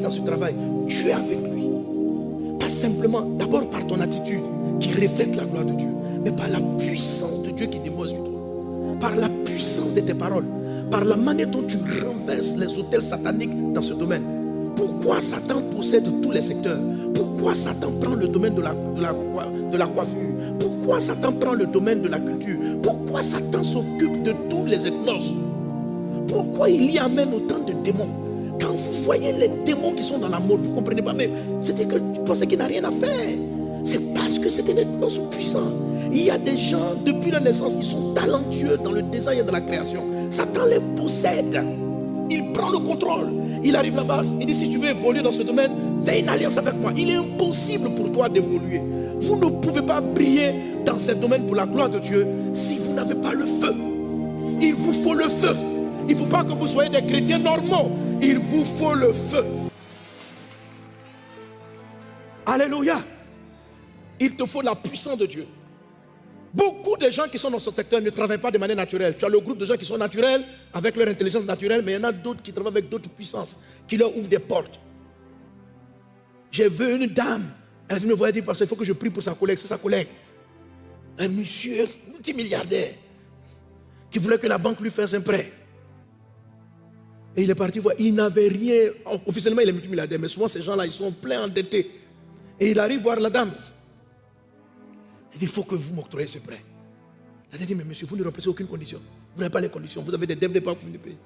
dans ce travail, tu es avec lui. Pas simplement, d'abord par ton attitude qui reflète la gloire de Dieu, mais par la puissance de Dieu qui demeure sur toi. Par la puissance de tes paroles, par la manière dont tu renverses les autels sataniques dans ce domaine. Pourquoi Satan possède tous les secteurs? Pourquoi Satan prend le domaine de la coiffure? Pourquoi Satan prend le domaine de la culture? Pourquoi Satan s'occupe de tous les ethnos? Pourquoi il y amène autant de démons? Quand vous voyez les démons qui sont dans la mode, vous ne comprenez pas, mais c'est que tu pensez qu'il n'a rien à faire. C'est parce que c'est un ethnos puissant. Il y a des gens, depuis la naissance, qui sont talentueux dans le design et dans la création. Satan les possède. Il prend le contrôle. Il arrive là-bas, il dit si tu veux évoluer dans ce domaine, fais une alliance avec moi. Il est impossible pour toi d'évoluer. Vous ne pouvez pas briller dans ce domaine pour la gloire de Dieu si vous n'avez pas le feu. Il vous faut le feu. Il ne faut pas que vous soyez des chrétiens normaux. Il vous faut le feu. Alléluia. Il te faut la puissance de Dieu. Beaucoup de gens qui sont dans ce secteur ne travaillent pas de manière naturelle. Tu as le groupe de gens qui sont naturels, avec leur intelligence naturelle, mais il y en a d'autres qui travaillent avec d'autres puissances, qui leur ouvrent des portes. J'ai vu une dame, elle vient me voir et dit, parce qu'il faut que je prie pour sa collègue, c'est sa collègue. Un monsieur multimilliardaire, qui voulait que la banque lui fasse un prêt. Et il est parti voir, il n'avait rien, officiellement il est multimilliardaire, mais souvent ces gens-là, ils sont pleins endettés. Et il arrive voir la dame. Il dit, il faut que vous m'octroyez ce prêt. Elle a dit, mais monsieur, vous ne remplissez aucune condition. Vous n'avez pas les conditions. Vous avez des dettes de pas pour les payer.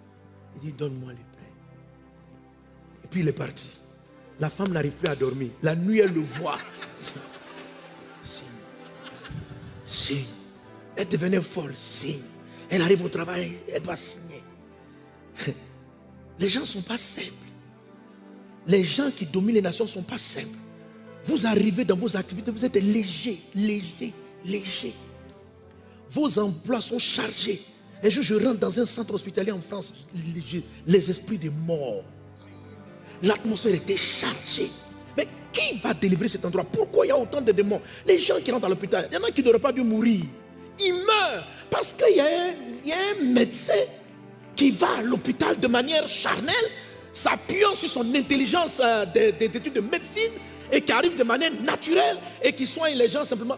Il dit, donne-moi les prêts. Et puis il est parti. La femme n'arrive plus à dormir. La nuit, elle le voit. Signe. Elle devenait folle. Signe. Elle arrive au travail, elle va signer. Les gens ne sont pas simples. Les gens qui dominent les nations ne sont pas simples. Vous arrivez dans vos activités, vous êtes léger. Vos emplois sont chargés. Un jour, je rentre dans un centre hospitalier en France, les esprits des morts. L'atmosphère était chargée. Mais qui va délivrer cet endroit? Pourquoi il y a autant de démons? Les gens qui rentrent à l'hôpital, il y en a qui n'auraient pas dû mourir. Ils meurent parce qu'il y a un médecin qui va à l'hôpital de manière charnelle, s'appuyant sur son intelligence d'études de médecine, et qui arrive de manière naturelle et qui soigne les gens simplement.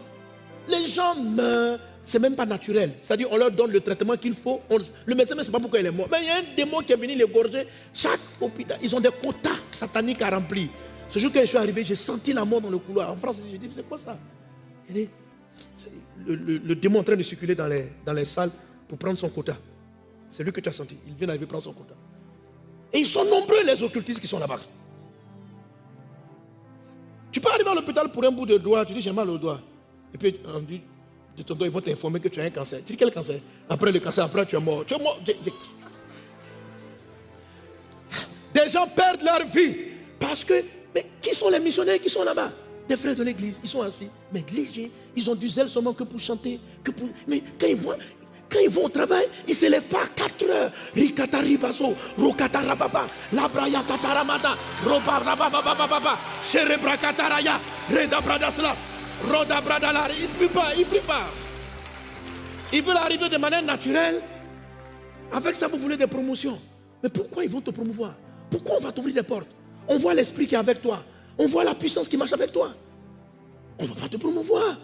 Les gens meurent, c'est même pas naturel. C'est-à-dire on leur donne le traitement qu'il faut. Le médecin ne sait pas pourquoi il est mort. Mais il y a un démon qui est venu les gorger. Chaque hôpital, ils ont des quotas sataniques à remplir. Ce jour quand je suis arrivé, j'ai senti la mort dans le couloir. En France, j'ai dit, c'est quoi ça? Le démon est en train de circuler dans les salles pour prendre son quota. C'est lui que tu as senti. Il vient d'arriver prendre son quota. Et ils sont nombreux les occultistes qui sont là-bas. Tu peux arriver à l'hôpital pour un bout de doigt, tu dis j'ai mal au doigt. Et puis on dit de ton doigt, ils vont t'informer que tu as un cancer. Tu dis quel cancer? Après le cancer, après tu es mort. Tu es mort. Des gens perdent leur vie. Parce que, mais qui sont les missionnaires qui sont là-bas? Des frères de l'église, ils sont assis. Mais légers, ils ont du zèle seulement que pour chanter. Mais quand ils vont au travail, ils ne se lèvent pas à 4 heures. Rikata ribaso, rokata rababa, labraya kataramada, roba rababa, cerebra kataraya, reda bradasla, roda bradala. Ils ne prient pas. Ils veulent arriver de manière naturelle. Avec ça, vous voulez des promotions. Mais pourquoi ils vont te promouvoir? Pourquoi on va t'ouvrir des portes? On voit l'esprit qui est avec toi. On voit la puissance qui marche avec toi. On ne va pas te promouvoir.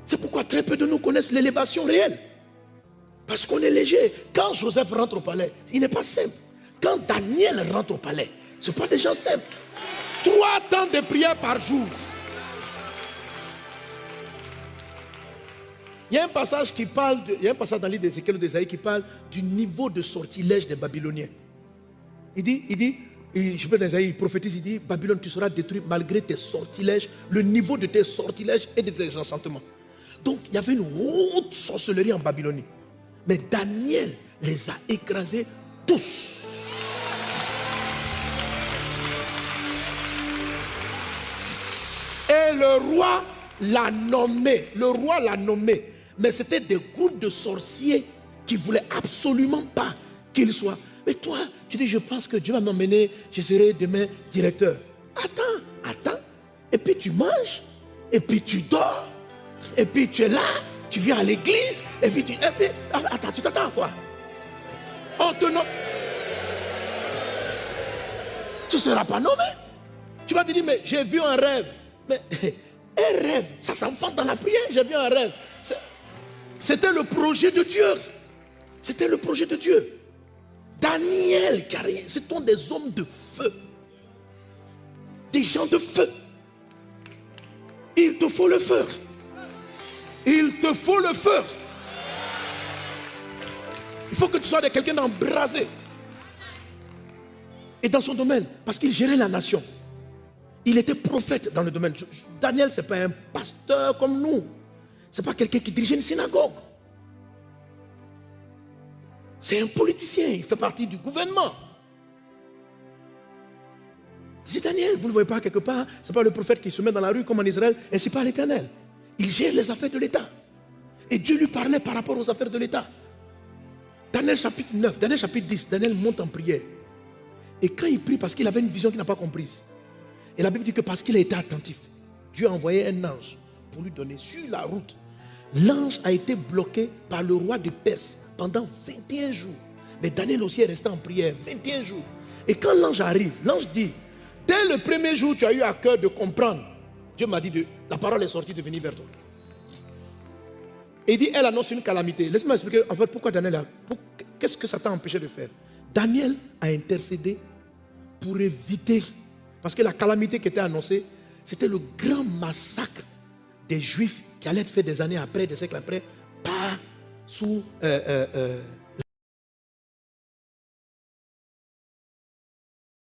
C'est pourquoi très peu de nous connaissent l'élévation réelle. Parce qu'on est léger. Quand Joseph rentre au palais, il n'est pas simple. Quand Daniel rentre au palais, ce ne sont pas des gens simples. 3 temps de prière par jour. Il y a un passage qui parle, il y a un passage dans le livre d'Ézéchiel ou d'Ésaïe qui parle du niveau de sortilège des Babyloniens. Il dit, je peux d'Ésaïe, il prophétise, il dit, Babylone, tu seras détruit malgré tes sortilèges, le niveau de tes sortilèges et de tes enchantements. Donc, il y avait une haute sorcellerie en Babylonie. Mais Daniel les a écrasés tous. Et le roi l'a nommé. Mais c'était des groupes de sorciers qui ne voulaient absolument pas qu'il soit. Mais toi, tu dis, je pense que Dieu va m'emmener, je serai demain directeur. Attends. Et puis tu manges, et puis tu dors, et puis tu es là, tu viens à l'église, et puis attends, tu t'attends à quoi? On te nomme. Tu ne seras pas nommé. Tu vas te dire, mais j'ai vu un rêve. Mais un rêve, ça s'enfante dans la prière. J'ai vu un rêve. C'était le projet de Dieu. C'était le projet de Dieu. Daniel, ce sont des hommes de feu. Des gens de feu. Il te faut le feu. Il te faut le feu. Il faut que tu sois quelqu'un d'embrasé. Et dans son domaine, parce qu'il gérait la nation. Il était prophète dans le domaine. Daniel, ce n'est pas un pasteur comme nous. Ce n'est pas quelqu'un qui dirigeait une synagogue. C'est un politicien, il fait partie du gouvernement. C'est Daniel, vous ne le voyez pas quelque part. Ce n'est pas le prophète qui se met dans la rue comme en Israël, ainsi par l'Éternel. Il gère les affaires de l'État. Et Dieu lui parlait par rapport aux affaires de l'État. Daniel chapitre 9, Daniel chapitre 10, Daniel monte en prière. Et quand il prie, parce qu'il avait une vision qu'il n'a pas comprise. Et la Bible dit que parce qu'il a été attentif, Dieu a envoyé un ange pour lui donner sur la route. L'ange a été bloqué par le roi de Perse pendant 21 jours. Mais Daniel aussi est resté en prière 21 jours. Et quand l'ange arrive, l'ange dit, dès le premier jour, tu as eu à cœur de comprendre. Dieu m'a dit, la parole est sortie de venir vers toi. Et il dit, elle annonce une calamité. Laisse-moi expliquer en fait pourquoi Daniel a... Qu'est-ce que ça t'a empêché de faire? Daniel a intercédé pour éviter, parce que la calamité qui était annoncée, c'était le grand massacre des Juifs qui allait être fait des années après, des siècles après, sous